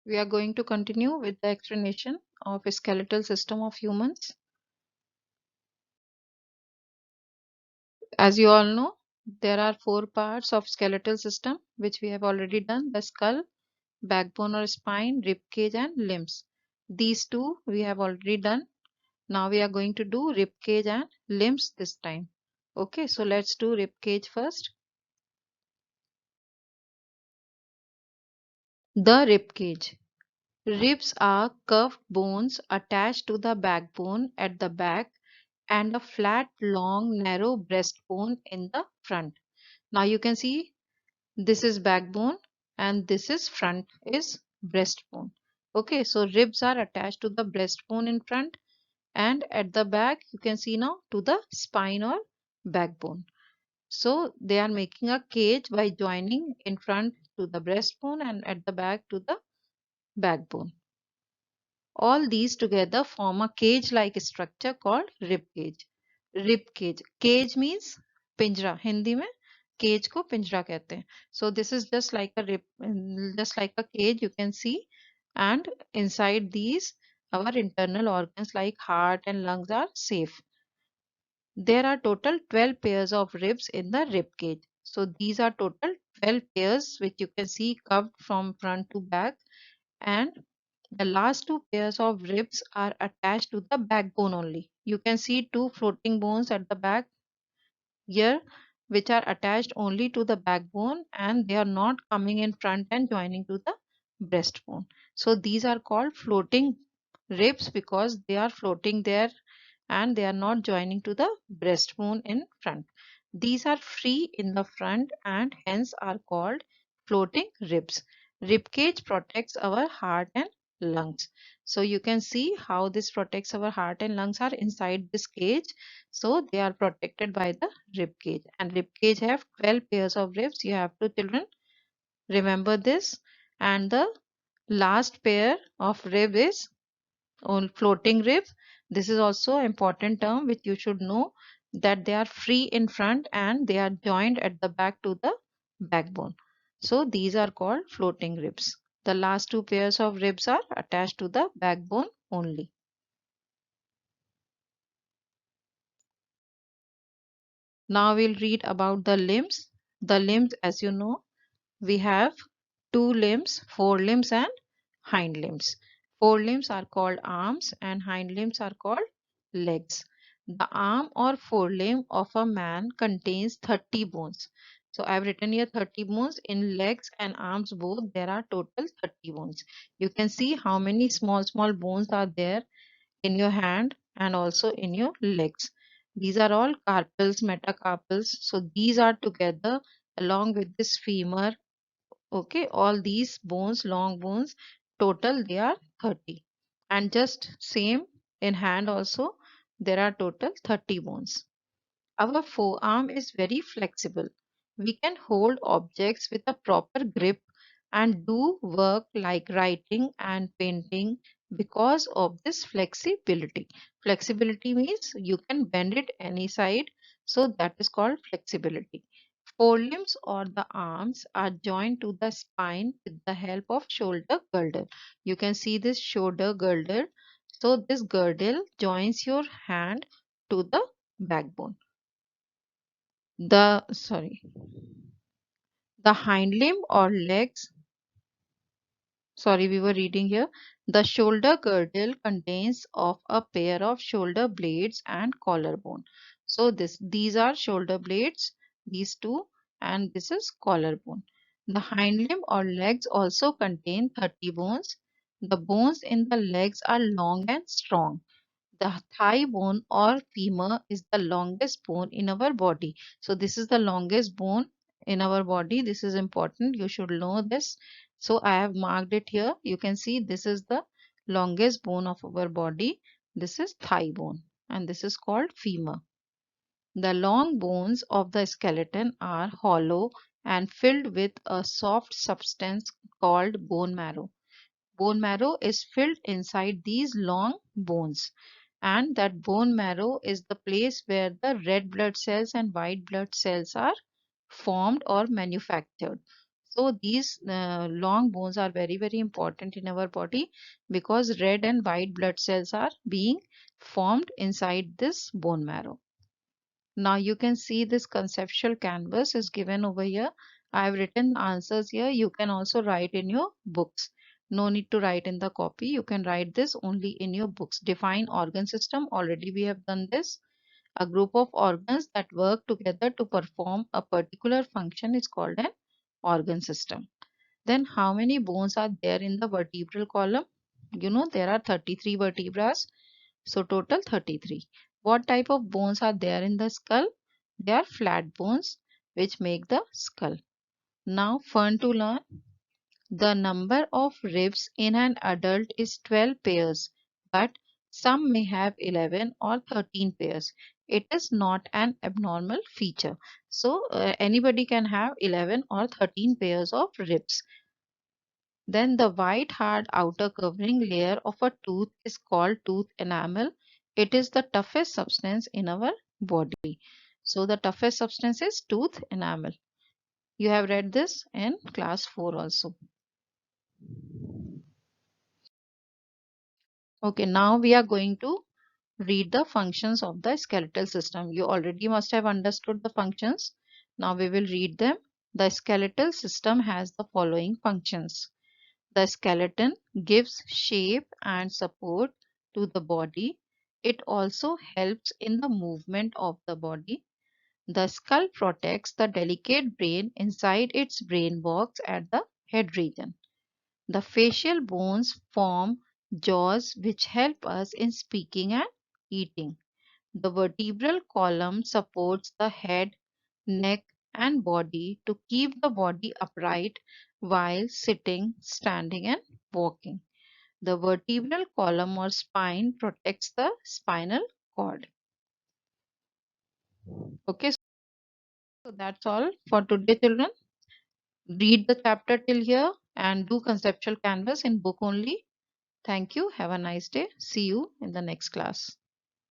We are going to continue with the explanation of skeletal system of humans. As you all know, there are four parts of skeletal system which we have already done: the skull, backbone or spine, rib cage and limbs. These two we have already done. Now we are going to do rib cage and limbs this time. Okay, so let's do rib cage first. The rib cage. Ribs are curved bones attached to the backbone at the back and a flat, long, narrow breastbone in the front. Now you can see this is backbone and this is front is breastbone. Okay, so ribs are attached to the breastbone in front and at the back you can see now to the spine or backbone. So they are making a cage by joining in front to the breastbone and at the back to the backbone. All these together form a cage-like structure called rib cage. Rib cage. Cage means पिंजरा. हिंदी में cage को पिंजरा कहते हैं. So this is just like a rib, just like a cage you can see, and inside these our internal organs like heart and lungs are safe. There are total 12 pairs of ribs in the rib cage. So these are total 12 pairs which you can see curved from front to back, and the last two pairs of ribs are attached to the backbone only. You can see two floating bones at the back here which are attached only to the backbone and they are not coming in front and joining to the breastbone. So these are called floating ribs because they are floating there and they are not joining to the breastbone in front. These are free in the front and hence are called floating ribs. Rib cage protects our heart and lungs. So you can see how this protects our heart and lungs are inside this cage. So they are protected by the rib cage, and rib cage have 12 pairs of ribs. You have to, children, remember this. And the last pair of rib is on floating ribs. This is also an important term which you should know, that they are free in front and they are joined at the back to the backbone. So these are called floating ribs. The last two pairs of ribs are attached to the backbone only. Now we'll read about the limbs. The limbs, as you know, we have two limbs, forelimbs and hind limbs. Forelimbs are called arms and hind limbs are called legs. The arm or forelimb of a man contains 30 bones. So I've written here 30 bones. In legs and arms both there are total 30 bones. You can see how many small bones are there in your hand and also in your legs. These are all carpals, metacarpals. So these are together along with this femur. Okay, all these bones, long bones, total they are 30. And just same in hand also, there are total 30 bones. Our forearm is very flexible. We can hold objects with a proper grip and do work like writing and painting because of this flexibility. Flexibility means you can bend it any side, so that is called flexibility. Forelimbs or the arms are joined to the spine with the help of shoulder girdle. You can see this shoulder girdle. So this girdle joins your hand to the backbone. The hind limb or legs, sorry, we were reading here. The shoulder girdle contains of a pair of shoulder blades and collarbone. So these are shoulder blades, these two, and this is collarbone. The hind limb or legs also contain 30 bones. The bones in the legs are long and strong. The thigh bone or femur is the longest bone in our body. So this is the longest bone in our body. This is important. You should know this. So I have marked it here. You can see this is the longest bone of our body. This is thigh bone and this is called femur. The long bones of the skeleton are hollow and filled with a soft substance called bone marrow. Bone marrow is filled inside these long bones, and that bone marrow is the place where the red blood cells and white blood cells are formed or manufactured. So these long bones are very, very important in our body because red and white blood cells are being formed inside this bone marrow. Now you can see this conceptual canvas is given over here. I have written the answers here. You can also write in your books. No need to write in the copy. You can write this only in your books. Define organ system. Already we have done this. A group of organs that work together to perform a particular function is called an organ system. Then how many bones are there in the vertebral column? You know there are 33 vertebrae. So total 33. What type of bones are there in the skull? They are flat bones which make the skull. Now fun to learn. The number of ribs in an adult is 12 pairs, but some may have 11 or 13 pairs. It is not an abnormal feature. So anybody can have 11 or 13 pairs of ribs. Then the white hard outer covering layer of a tooth is called tooth enamel. It is the toughest substance in our body. So the toughest substance is tooth enamel. You have read this in class 4 also. Okay, now we are going to read the functions of the skeletal system. You already must have understood the functions. Now we will read them. The skeletal system has the following functions. The skeleton gives shape and support to the body. It also helps in the movement of the body. The skull protects the delicate brain inside its brain box at the head region. The facial bones form jaws which help us in speaking and eating. The vertebral column supports the head, neck, and body to keep the body upright while sitting, standing, and walking. The vertebral column or spine protects the spinal cord. Okay, so that's all for today, children. Read the chapter till here and do conceptual canvas in book only. Thank you. Have a nice day. See you in the next class.